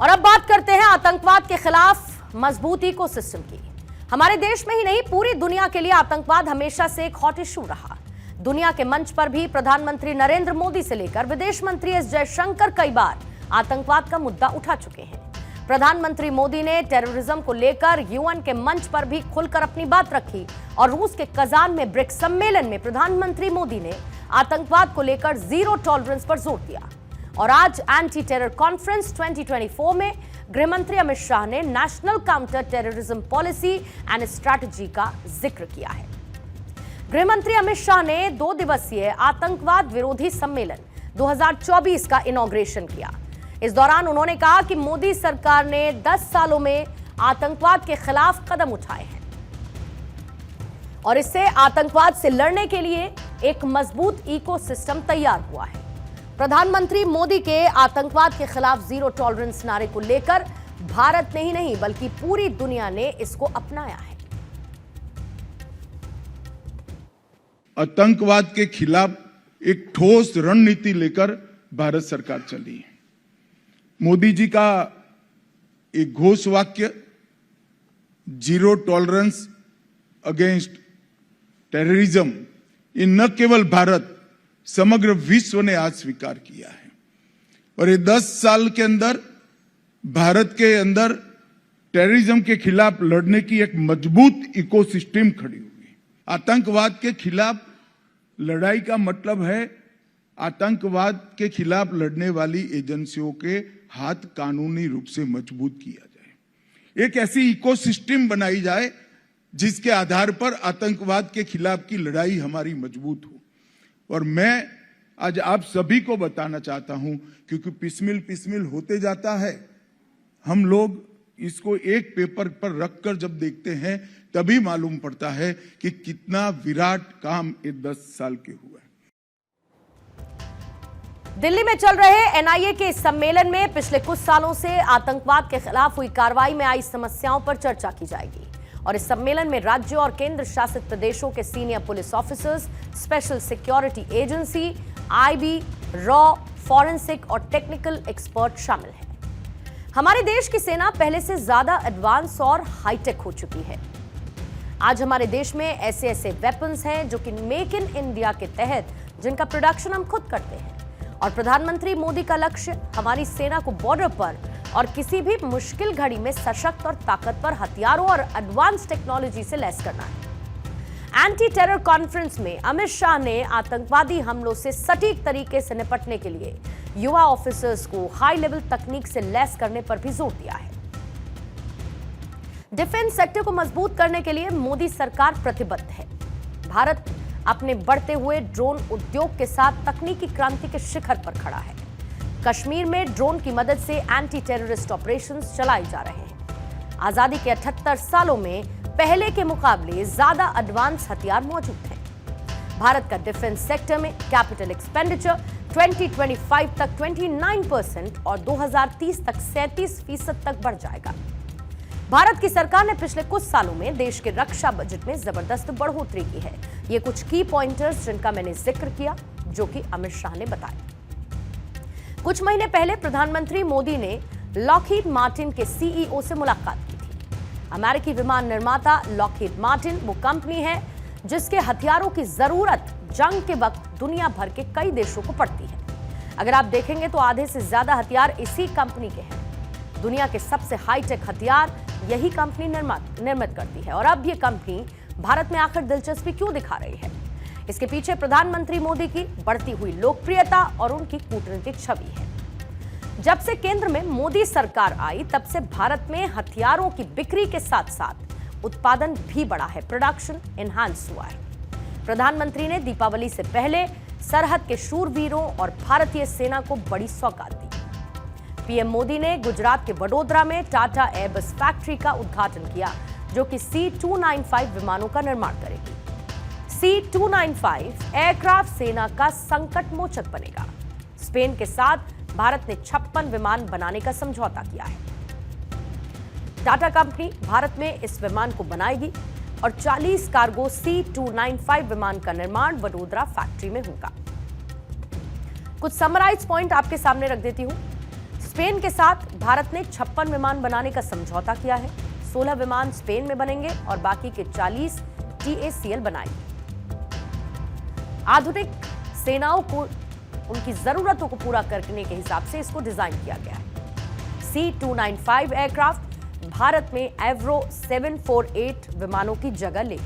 और अब बात करते हैं आतंकवाद के खिलाफ मजबूत इकोसिस्टम की। हमारे देश में ही नहीं, पूरी दुनिया के लिए आतंकवाद हमेशा से एक हॉट इशू रहा। दुनिया के मंच पर भी प्रधानमंत्री नरेंद्र मोदी से लेकर विदेश मंत्री एस जयशंकर कई बार आतंकवाद का मुद्दा उठा चुके हैं। प्रधानमंत्री मोदी ने टेररिज्म को लेकर यूएन के मंच पर भी खुलकर अपनी बात रखी और रूस के कजान में ब्रिक्स सम्मेलन में प्रधानमंत्री मोदी ने आतंकवाद को लेकर जीरो टॉलरेंस पर जोर दिया। और आज एंटी टेरर कॉन्फ्रेंस 2024 में गृहमंत्री अमित शाह ने national counter terrorism policy and strategy का जिक्र किया है। गृहमंत्री अमित शाह ने 2 दिवसीय आतंकवाद विरोधी सम्मेलन 2024 का इनॉग्रेशन किया। इस दौरान उन्होंने कहा कि मोदी सरकार ने 10 सालों में आतंकवाद के खिलाफ कदम उठाए हैं और इससे आतंकवाद से लड़ने के लिए एक मजबूत इकोसिस्टम तैयार हुआ है। प्रधानमंत्री मोदी के आतंकवाद के खिलाफ जीरो टॉलरेंस नारे को लेकर भारत ने ही नहीं बल्कि पूरी दुनिया ने इसको अपनाया है। आतंकवाद के खिलाफ एक ठोस रणनीति लेकर भारत सरकार चली है। मोदी जी का एक घोष वाक्य जीरो टॉलरेंस अगेंस्ट टेररिज्म, ये न केवल भारत, समग्र विश्व ने आज स्वीकार किया है। और ये 10 साल के अंदर भारत के अंदर टेररिज्म के खिलाफ लड़ने की एक मजबूत इकोसिस्टम खड़ी हुई। आतंकवाद के खिलाफ लड़ाई का मतलब है आतंकवाद के खिलाफ लड़ने वाली एजेंसियों के हाथ कानूनी रूप से मजबूत किया जाए। एक ऐसी इकोसिस्टम बनाई जाए जिसके आधार पर आतंकवाद के खिलाफ की लड़ाई हमारी मजबूत हो। और मैं आज आप सभी को बताना चाहता हूं, क्योंकि पिसमिल होते जाता है, हम लोग इसको एक पेपर पर रखकर जब देखते हैं तभी मालूम पड़ता है कि कितना विराट काम ये 10 साल के हुआ है। दिल्ली में चल रहे एनआईए के इस सम्मेलन में पिछले कुछ सालों से आतंकवाद के खिलाफ हुई कार्रवाई में आई समस्याओं पर चर्चा की जाएगी। और इस सम्मेलन में राज्यों और केंद्र शासित प्रदेशों के senior police officers, special security agency, IB, raw, forensic और टेक्निकल एक्सपर्ट शामिल हैं। हमारे देश की सेना पहले से ज्यादा एडवांस और हाईटेक हो चुकी है। आज हमारे देश में ऐसे ऐसे वेपन्स हैं जो कि मेक इन इंडिया के तहत जिनका प्रोडक्शन हम खुद करते हैं। और प्रधानमंत्री मोदी का लक्ष्य हमारी सेना को बॉर्डर पर और किसी भी मुश्किल घड़ी में सशक्त और ताकतवर हथियारों और एडवांस टेक्नोलॉजी से लैस करना है। एंटी टेरर कॉन्फ्रेंस में अमित शाह ने आतंकवादी हमलों से सटीक तरीके से निपटने के लिए युवा ऑफिसर्स को हाई लेवल तकनीक से लैस करने पर भी जोर दिया है। डिफेंस सेक्टर को मजबूत करने के लिए मोदी सरकार प्रतिबद्ध है। भारत अपने बढ़ते हुए ड्रोन उद्योग के साथ तकनीकी क्रांति के शिखर पर खड़ा है। कश्मीर में ड्रोन की मदद से एंटी टेररिस्ट ऑपरेशंस चलाए जा रहे हैं। आजादी के 78 सालों में पहले के मुकाबले ज्यादा एडवांस हथियार मौजूद हैं। भारत का डिफेंस सेक्टर में कैपिटल एक्सपेंडिचर 2025 तक 29% और 2030 तक 37% तक बढ़ जाएगा। भारत की सरकार ने पिछले कुछ सालों में देश के रक्षा बजट में जबरदस्त बढ़ोतरी की है। ये कुछ की पॉइंटर्स जिनका मैंने जिक्र किया, जो कि अमित शाह ने बताया। कुछ महीने पहले प्रधानमंत्री मोदी ने लॉकहीड मार्टिन के सीईओ से मुलाकात की थी। अमेरिकी विमान निर्माता लॉकहीड मार्टिन वो कंपनी है जिसके हथियारों की जरूरत जंग के वक्त दुनिया भर के कई देशों को पड़ती है। अगर आप देखेंगे तो आधे से ज्यादा हथियार इसी कंपनी के हैं। दुनिया के सबसे हाईटेक हथियार यही कंपनी निर्मित करती है। और अब ये कंपनी भारत में आखिर दिलचस्पी क्यों दिखा रही है? इसके पीछे प्रधानमंत्री मोदी की बढ़ती हुई लोकप्रियता और उनकी कूटनीतिक छवि है। जब से केंद्र में मोदी सरकार आई तब से भारत में हथियारों की बिक्री के साथ साथ उत्पादन भी बढ़ा है, प्रोडक्शन एनहांस हुआ है। प्रधानमंत्री ने दीपावली से पहले सरहद के शूरवीरों और भारतीय सेना को बड़ी सौगात दी। पीएम मोदी ने गुजरात के वडोदरा में टाटा एयरबस फैक्ट्री का उद्घाटन किया, जो कि C295 विमानों का निर्माण करेगी। C295 एयरक्राफ्ट सेना का संकट मोचक बनेगा। स्पेन के साथ भारत ने 56 विमान बनाने का समझौता किया है। टाटा कंपनी भारत में इस विमान को बनाएगी और 40 कार्गो C295 विमान का निर्माण वडोदरा फैक्ट्री में होगा। कुछ समराइज पॉइंट आपके सामने रख देती हूं। स्पेन के साथ भारत ने 56 विमान बनाने का समझौता किया है। 16 विमान स्पेन में बनेंगे और बाकी के 40 TACL बनाएंगे। आधुनिक सेनाओं को उनकी जरूरतों को पूरा करने के हिसाब से इसको डिजाइन किया गया है। C295 एयरक्राफ्ट भारत में एवरो 748 विमानों की जगह ले।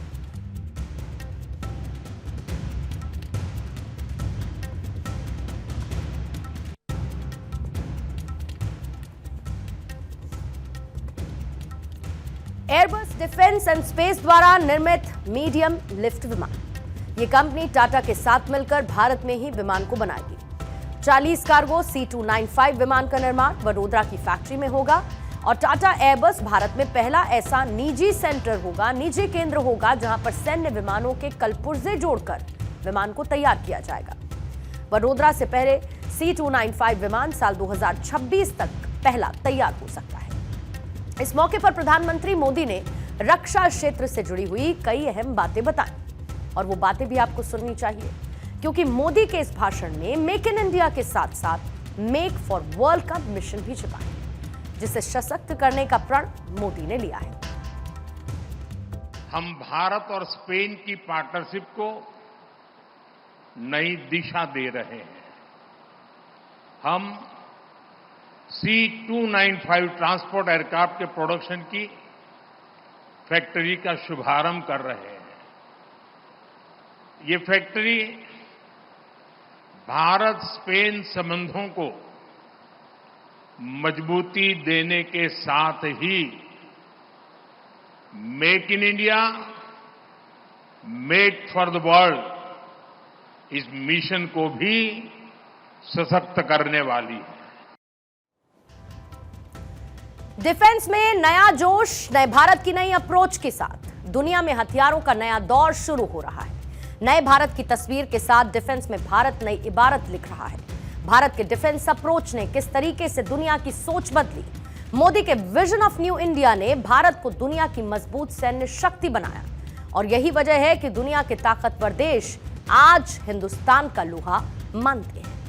एयरबस डिफेंस एंड स्पेस द्वारा निर्मित मीडियम लिफ्ट विमान, ये कंपनी टाटा के साथ मिलकर भारत में ही विमान को बनाएगी। 40 कार्गो C295 विमान का निर्माण वडोदरा की फैक्ट्री में होगा और टाटा एयरबस भारत में पहला ऐसा निजी सेंटर होगा, निजी केंद्र होगा जहां पर सैन्य विमानों के कलपुर्जे जोड़कर विमान को तैयार किया जाएगा। वडोदरा से पहले C295 विमान साल 2026 तक पहला तैयार हो सकता है। इस मौके पर प्रधानमंत्री मोदी ने रक्षा क्षेत्र से जुड़ी हुई कई अहम बातें बताई और वो बातें भी आपको सुननी चाहिए, क्योंकि मोदी के इस भाषण में मेक इन इंडिया के साथ साथ मेक फॉर वर्ल्ड का मिशन भी छिपा है, जिसे सशक्त करने का प्रण मोदी ने लिया है। हम भारत और स्पेन की पार्टनरशिप को नई दिशा दे रहे हैं। हम C295 ट्रांसपोर्ट एयरक्राफ्ट के प्रोडक्शन की फैक्ट्री का शुभारंभ कर रहे हैं। ये फैक्ट्री भारत स्पेन संबंधों को मजबूती देने के साथ ही make in India, make for the world इस मिशन को भी सशक्त करने वाली है। डिफेंस में नया जोश, नए भारत की नई अप्रोच के साथ दुनिया में हथियारों का नया दौर शुरू हो रहा है। नए भारत की तस्वीर के साथ डिफेंस में भारत नई इबारत लिख रहा है। भारत के डिफेंस अप्रोच ने किस तरीके से दुनिया की सोच बदली। मोदी के विजन ऑफ न्यू इंडिया ने भारत को दुनिया की मजबूत सैन्य शक्ति बनाया और यही वजह है कि दुनिया के ताकतवर देश आज हिंदुस्तान का लोहा मानते हैं।